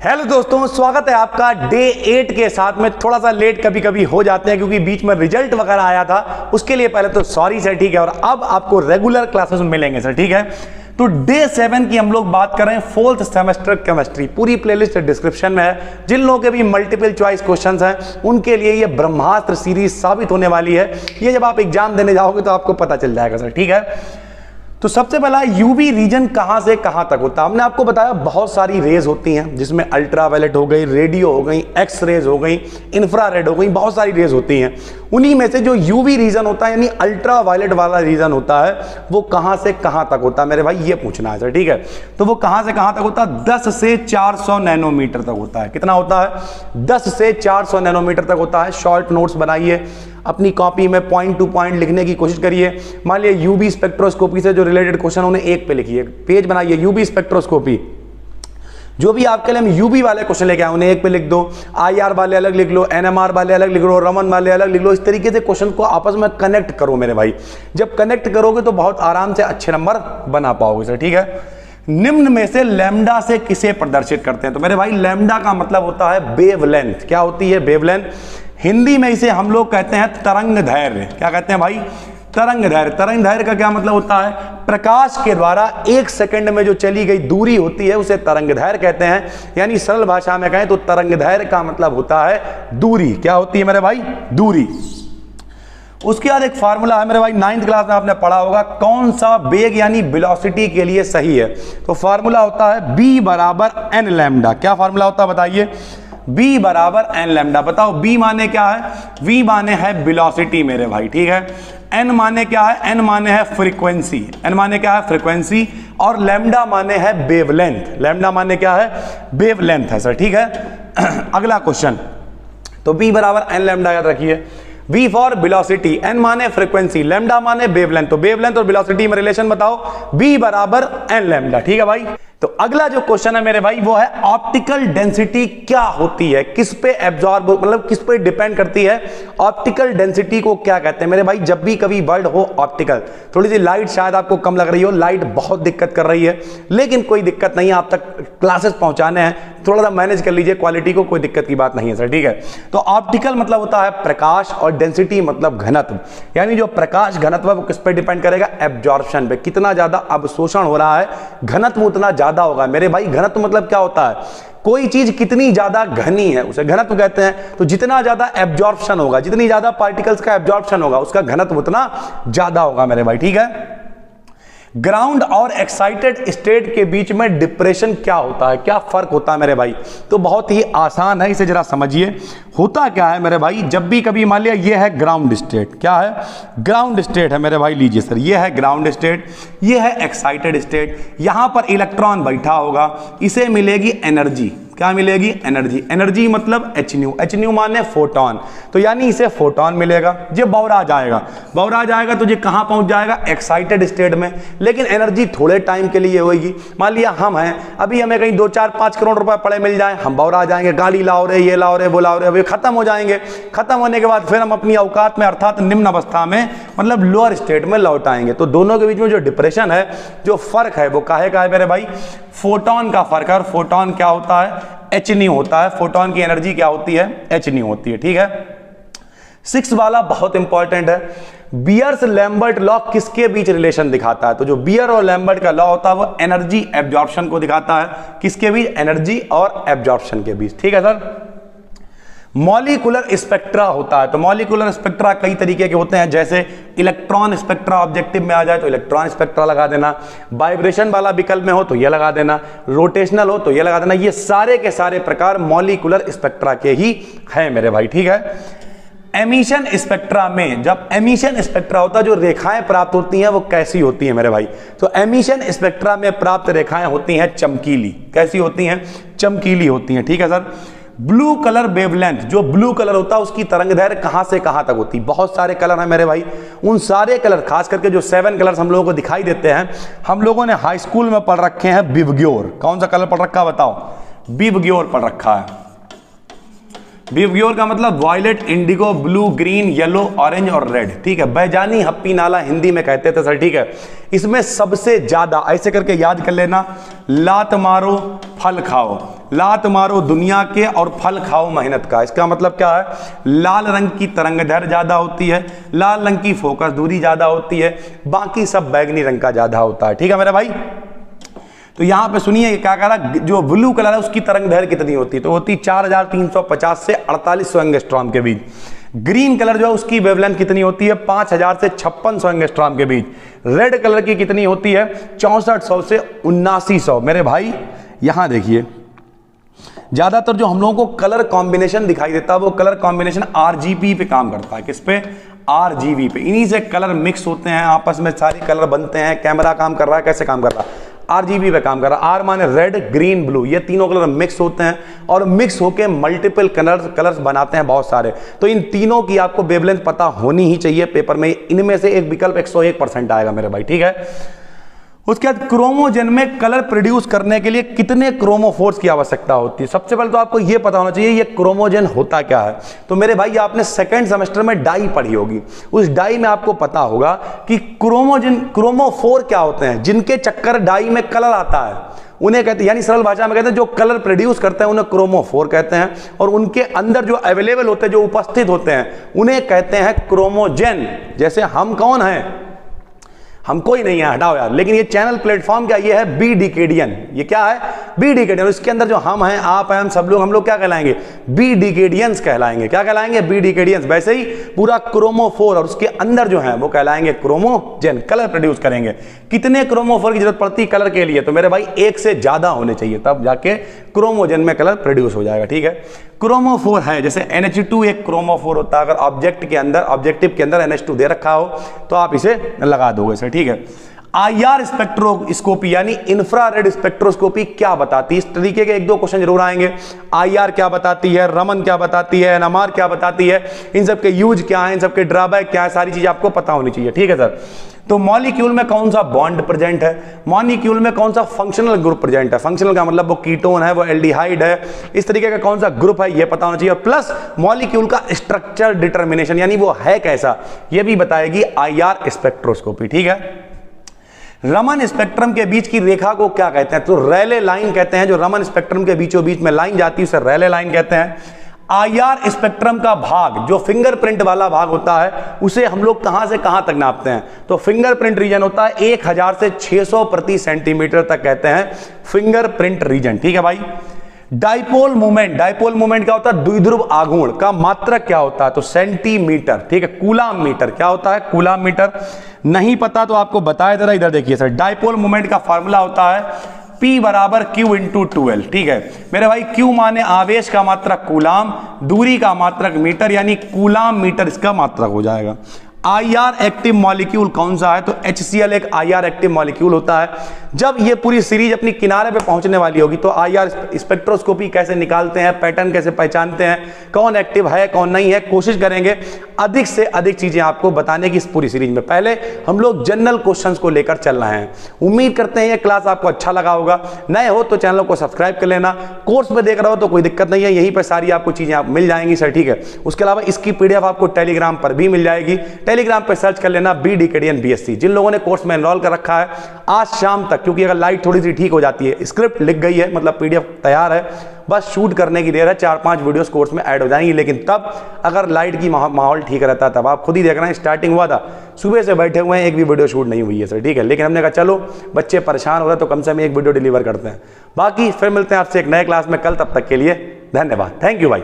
Hello दोस्तों, स्वागत है आपका डे 8 के साथ में। थोड़ा सा लेट कभी कभी हो जाते हैं क्योंकि बीच में रिजल्ट वगैरह आया था, उसके लिए पहले तो सॉरी सर, ठीक है। और अब आपको रेगुलर क्लासेस मिलेंगे सर, ठीक है। तो डे 7 की हम लोग बात कर रहे हैं, 4th सेमेस्टर केमिस्ट्री। पूरी प्लेलिस्ट डिस्क्रिप्शन में है। जिन लोगों के भी मल्टीपल चॉइस क्वेश्चंस हैं उनके लिए ये ब्रह्मास्त्र सीरीज साबित होने वाली है। ये जब आप एग्जाम देने जाओगे तो आपको पता चल जाएगा सर, ठीक है। तो सबसे पहला, यूवी रीजन कहां से कहां तक होता है। हमने आपको बताया बहुत सारी रेज होती हैं, जिसमें अल्ट्रावायलेट हो गई, रेडियो हो गई, एक्स रेज हो गई, इंफ्रारेड हो गई, बहुत सारी रेज होती हैं। उन्हीं में से जो यूवी रीजन होता है यानी अल्ट्रावायलेट वाला रीजन होता है, वो कहां से कहां तक होता है मेरे भाई, ये पूछना है सर, ठीक है। तो वो कहां से कहां तक होता है, 10 से 400 नैनोमीटर तक होता है। कितना होता है, 10 से 400 नैनोमीटर तक होता है। शॉर्ट नोट्स बनाइए, अपनी कॉपी में पॉइंट टू पॉइंट लिखने की कोशिश करिए। मान लिया यूवी स्पेक्ट्रोस्कोपी से जो रिलेटेड क्वेश्चन उन्हें एक पे लिखिए, पेज बनाइए यूवी स्पेक्ट्रोस्कोपी। जो भी आपके लिए हम यूवी वाले क्वेश्चन लेके आए उन्हें एक पे लिख दो, आईआर वाले अलग लिख लो, एनएमआर वाले अलग लिख लो, रमन वाले अलग लिख लो। इस तरीके से क्वेश्चन को आपस में कनेक्ट करो मेरे भाई। जब कनेक्ट करोगे तो बहुत आराम से अच्छे नंबर बना पाओगे सर, ठीक है। निम्न में से लैम्डा से किसे प्रदर्शित करते हैं। तो मेरे भाई लैम्डा का मतलब होता है वेवलेंथ। क्या होती है, वेवलेंथ। हिंदी में इसे हम लोग कहते हैं तरंग दैर्घ्य। क्या कहते हैं भाई, तरंग दैर्घ्य। तरंग दैर्घ्य का क्या मतलब होता है, प्रकाश के द्वारा 1 सेकंड में जो चली गई दूरी होती है उसे तरंग दैर्घ्य कहते हैं। यानी सरल भाषा में कहें तो तरंग दैर्घ्य का मतलब होता है दूरी। क्या होती है मेरे भाई, दूरी। उसके बाद एक फार्मूला है मेरे भाई, 9th क्लास में आपने पढ़ा होगा, कौन सा वेग यानी वेलोसिटी के लिए सही है। तो फार्मूला होता है b बराबर n लैम्डा। क्या फार्मूला होता है बताइए, b बराबर n लैम्डा। बताओ b माने क्या है, v माने है वेलोसिटी मेरे भाई, ठीक है। n माने क्या है, n माने है फ्रीक्वेंसी, n माने क्या है, फ्रीक्वेंसी। और लैम्डा माने है वेवलेंथ। लैम्डा माने क्या है, वेवलेंथ है सर, ठीक है। अगला क्वेश्चन, तो b बराबर n लैम्डा याद रखिए। V फॉर वेलोसिटी, n माने फ्रीक्वेंसी, लैम्डा माने वेवलेंथ। तो वेवलेंथ और वेलोसिटी में रिलेशन बताओ, b बराबर n लैम्डा, ठीक है भाई। तो अगला जो क्वेश्चन है मेरे भाई वो है ऑप्टिकल डेंसिटी क्या होती है, किस पे एब्जॉर्ब मतलब किस पे डिपेंड करती है। ऑप्टिकल डेंसिटी को क्या कहते हैं मेरे भाई। जब भी कभी वर्ड हो ऑप्टिकल, थोड़ी सी लाइट शायद आपको कम लग रही हो, लाइट बहुत दिक्कत कर रही है, लेकिन कोई दिक्कत नहीं है, आप तक क्लासेस पहुंचाने हैं, थोड़ा सा मैनेज कर लीजिए क्वालिटी को, कोई दिक्कत की बात नहीं है सर, ठीक है। तो ऑप्टिकल मतलब होता है प्रकाश और डेंसिटी मतलब घनत्व। यानी जो प्रकाश घनत्व है वो किस पे डिपेंड करेगा, एब्जॉर्प्शन पे। कितना ज्यादा अवशोषण हो रहा है, घनत्व उतना ज्यादा होगा मेरे भाई। घनत्व मतलब क्या होता है, कोई चीज कितनी ज्यादा घनी है उसे घनत्व कहते हैं। तो जितना ज्यादा एब्जॉर्प्शन होगा, जितनी ज्यादा पार्टिकल्स का एब्जॉर्प्शन होगा, उसका घनत्व उतना ज्यादा होगा मेरे भाई, ठीक है। ग्राउंड और एक्साइटेड स्टेट के बीच में डिप्रेशन क्या होता है, क्या फर्क होता है मेरे भाई। तो बहुत ही आसान है, इसे जरा समझिए। होता क्या है मेरे भाई, जब भी कभी मान लिया ये है ग्राउंड स्टेट, क्या है, ग्राउंड स्टेट है मेरे भाई। लीजिए सर, ये है ग्राउंड स्टेट, ये है एक्साइटेड स्टेट। यहां पर इलेक्ट्रॉन बैठा होगा, इसे मिलेगी एनर्जी। क्या मिलेगी, एनर्जी। एनर्जी मतलब एच न्यू, एच न्यू माने फोटोन। तो यानी इसे फोटोन मिलेगा। ये बौरा जाएगा, बौरा जाएगा तो ये कहां पहुंच जाएगा, एक्साइटेड स्टेट में। लेकिन एनर्जी थोड़े टाइम के लिए होगी। मान लिया हम हैं, अभी हमें कहीं 2, 4, 5 करोड़ रुपए पड़े मिल जाए, हम बौरा जाएंगे, गाड़ी लाओ रे, ये लाओ रे, वो लाओ रे, खत्म हो जाएंगे। खत्म होने के बाद फिर हम अपनी औकात में अर्थात निम्न अवस्था में मतलब लोअर स्टेट में लौट आएंगे। तो दोनों के बीच में जो डिप्रेशन है, जो फर्क है, वो काहे का है मेरे भाई, फोटोन का फर्क है। और फोटोन क्या होता है, एच न्यू होता है। फोटोन की एनर्जी क्या होती है, एच न्यू होती है, ठीक है। 6 वाला बहुत इंपॉर्टेंट है, बियर्स लैम्बर्ट लॉ किसके बीच रिलेशन दिखाता है। तो जो बियर और लैम्बर्ट का लॉ होता है वो एनर्जी एब्जॉर्प्शन को दिखाता है। किसके बीच, एनर्जी और एब्जॉर्प्शन के बीच, ठीक है सर। मॉलिक्यूलर स्पेक्ट्रा होता है। तो मॉलिक्यूलर स्पेक्ट्रा कई तरीके के होते हैं, जैसे इलेक्ट्रॉन स्पेक्ट्रा ऑब्जेक्टिव में आ जाए तो इलेक्ट्रॉन स्पेक्ट्रा लगा देना, वाइब्रेशन वाला विकल्प में हो तो ये लगा देना, रोटेशनल हो तो ये लगा देना। ये सारे के सारे प्रकार मॉलिक्यूलर स्पेक्ट्रा के ही है मेरे भाई, ठीक है। एमिशन स्पेक्ट्रा में, जब एमिशन स्पेक्ट्रा होता है, जो रेखाएं प्राप्त होती हैं वो कैसी होती हैं मेरे भाई। तो एमिशन स्पेक्ट्रा में प्राप्त रेखाएं होती हैं चमकीली। कैसी होती हैं, चमकीली होती हैं, ठीक है सर। ब्लू कलर वेवलेंथ, जो ब्लू कलर होता है उसकी तरंग दैर्घ्य कहां से कहां तक होती है। बहुत सारे कलर हैं मेरे भाई, उन सारे कलर, खास करके जो 7 कलर्स हम लोगों को दिखाई देते हैं, हम लोगों ने हाई स्कूल में पढ़ रखे हैं विबग्योर। कौन सा कलर पढ़ रखा है बताओ, विबग्योर पढ़ रखा है। विवग्योर का मतलब violet, indigo, blue, green, yellow, orange और रेड। ठीक है, बैजानी, हप्पी नाला हिंदी में कहते थे सर। ठीक है, इसमें सबसे ज्यादा ऐसे करके याद कर लेना, लात मारो फल खाओ, लात मारो दुनिया के और फल खाओ मेहनत का। इसका मतलब क्या है, लाल रंग की तरंगदैर्घ्य ज्यादा होती है, लाल रंग की फोकस दूरी ज्यादा होती है, बाकी सब बैगनी रंग का ज्यादा होता है। ठीक है मेरा भाई, तो यहां पे सुनिए क्या कह रहा, जो ब्लू कलर है उसकी तरंगदैर्घ्य कितनी होती है, तो होती 4350 से 4800 एंगस्ट्रॉम के बीच। ग्रीन कलर जो है उसकी वेवलेंथ कितनी होती है, 5000 से 5600 एंगस्ट्रॉम के बीच। रेड कलर की कितनी होती है, 6400 से 7900। मेरे भाई यहां देखिए, ज्यादातर जो हम लोगों को कलर कॉम्बिनेशन दिखाई देता है वो कलर कॉम्बिनेशन आरजीबी पे काम करता है। किस पे, आरजीबी पे। इन्हीं से कलर मिक्स होते हैं, आपस में सारे कलर बनते हैं। कैमरा काम कर रहा है, कैसे काम कर रहा है, आरजीबी पे काम कर रहा है। आर माने रेड, ग्रीन, ब्लू, ये तीनों कलर मिक्स होते हैं और मिक्स होके मल्टीपल कलर्स बनाते हैं बहुत सारे। तो इन तीनों की आपको वेवलेंथ पता होनी ही चाहिए पेपर में। इनमें से एक विकल्प 101% आएगा मेरे भाई। ठीक है, उसके बाद क्रोमोजेन में कलर प्रोड्यूस करने के लिए कितने क्रोमोफोर्स की आवश्यकता होती है। सबसे पहले तो आपको यह पता होना चाहिए ये क्रोमोजेन होता क्या है। तो मेरे भाई आपने सेकंड सेमेस्टर में डाई पढ़ी होगी, उस डाई में आपको पता होगा कि क्रोमोफोर क्या होते हैं, जिनके चक्कर डाई में कलर आता है उन्हें कहते हैं, यानी सरल भाषा में कहते हैं जो कलर प्रोड्यूस करते हैं उन्हें क्रोमोफोर कहते हैं, और उनके अंदर जो अवेलेबल होते हैं, जो उपस्थित होते हैं, उन्हें कहते हैं क्रोमोजेन। जैसे हम कौन हैं, हम कोई नहीं है, हटाओ यार। लेकिन ये चैनल प्लेटफॉर्म क्या, ये है बी डिकेडियन। ये क्या है, बी डिकेडियन। इसके अंदर जो हम हैं, आप हैं, हम सब लोग, हम लोग क्या कहलाएंगे, बी डिकेडियंस कहलाएंगे। क्या कहलाएंगे, बी डिकेडियंस। वैसे ही पूरा क्रोमोफोर और उसके अंदर जो है वो कहलाएंगे क्रोमोजेन, कलर प्रोड्यूस करेंगे। कितने क्रोमोफोर की जरूरत पड़ती है कलर के लिए, तो मेरे भाई एक से ज्यादा होने चाहिए, तब जाके क्रोमोजेन में कलर प्रोड्यूस हो जाएगा। ठीक है, क्रोमोफोर है, जैसे NH2 एक क्रोमोफोर होता है। अगर ऑब्जेक्टिव के अंदर NH2 दे रखा हो तो आप इसे लगा दोगे सर। ठीक है, IR स्पेक्ट्रोस्कोपी यानी इंफ्रारेड स्पेक्ट्रोस्कोपी क्या बताती है, इस तरीके के 1-2 क्वेश्चन जरूर आएंगे। IR क्या बताती है, रमन क्या बताती है, NMR क्या बताती है, इन सब के यूज क्या है, इन सब के ड्रॉबैक क्या है, सारी चीजें आपको पता होनी चाहिए। ठीक है सर, तो मॉलिक्यूल में कौन सा बॉन्ड प्रेजेंट है, मॉलिक्यूल में कौन सा फंक्शनल ग्रुप प्रेजेंट है, फंक्शनल का मतलब वो कीटोन है, वो एल्डिहाइड है, इस तरीके का कौन सा ग्रुप है ये पता होना चाहिए। प्लस मॉलिक्यूल का स्ट्रक्चर डिटर्मिनेशन यानी वो है कैसा, ये भी बताएगी IR स्पेक्ट्रोस्कोपी। ठीक है, रमन स्पेक्ट्रम के बीच की रेखा को क्या कहते हैं, तो रेले लाइन कहते हैं। जो रमन स्पेक्ट्रम के बीचों बीच में लाइन जाती है उसे रेले लाइन कहते हैं। IR स्पेक्ट्रम का भाग, जो फिंगरप्रिंट वाला भाग होता है, उसे हम लोग कहां से कहां तक नापते हैं, तो फिंगरप्रिंट रीजन होता है 1000 से 600 प्रति सेंटीमीटर तक कहते हैं फिंगरप्रिंट रीजन। ठीक है भाई, डाइपोल मूवमेंट क्या होता है, द्विध्रुव आघूर्ण का मात्रक क्या होता है, तो सेंटीमीटर। ठीक है, कूलाम मीटर क्या होता है, कूलाम मीटर। नहीं पता तो आपको बताया जरा, इधर देखिए सर, डाइपोल मूवमेंट का फार्मूला होता है P बराबर Q इंटू 12। ठीक है मेरे भाई, Q माने आवेश का मात्रक कूलाम, दूरी का मात्रक मीटर, यानी कूलाम मीटर इसका मात्रक हो जाएगा। IR एक्टिव मॉलिक्यूल कौन सा है, तो HCl एक IR एक्टिव मॉलिक्यूल होता है। जब ये पूरी सीरीज अपनी किनारे पे पहुंचने वाली होगी तो IR स्पेक्ट्रोस्कोपी कैसे निकालते हैं, पैटर्न कैसे पहचानते हैं, कौन एक्टिव है कौन नहीं है, कोशिश करेंगे अधिक से अधिक चीजें आपको बताने की इस पूरी सीरीज में। पहले हम लोग जनरल क्वेश्चंस को लेकर चल रहे हैं। उम्मीद करते हैं ये क्लास आपको अच्छा लगा होगा। नए हो तो चैनल को सब्सक्राइब कर लेना, कोर्स में देख रहे हो तो कोई दिक्कत नहीं है, यहीं पर सारी आपको चीजें आप मिल जाएंगी सर। ठीक है, उसके अलावा इसकी PDF आपको टेलीग्राम पर भी मिल जाएगी। टेलीग्राम पे सर्च कर लेना बी डिकेडियन BSc। जिन लोगों ने कोर्स में एनरोल कर रखा है, आज शाम तक, क्योंकि अगर लाइट थोड़ी सी ठीक हो जाती है, स्क्रिप्ट लिख गई है, मतलब PDF तैयार है, बस शूट करने की देर है, 4-5 वीडियोस कोर्स में ऐड हो जाएंगी। लेकिन तब अगर लाइट की माहौल ठीक रहता, तब आप खुद ही देख रहे हैं स्टार्टिंग हुआ था, सुबह से बैठे हुए हैं, एक भी वीडियो शूट नहीं हुई है सर। ठीक है, लेकिन हमने कहा चलो बच्चे परेशान हो रहे तो कम से कम एक वीडियो डिलीवर करते हैं। बाकी फिर मिलते हैं आपसे एक नए क्लास में कल, तब तक के लिए धन्यवाद, थैंक यू भाई।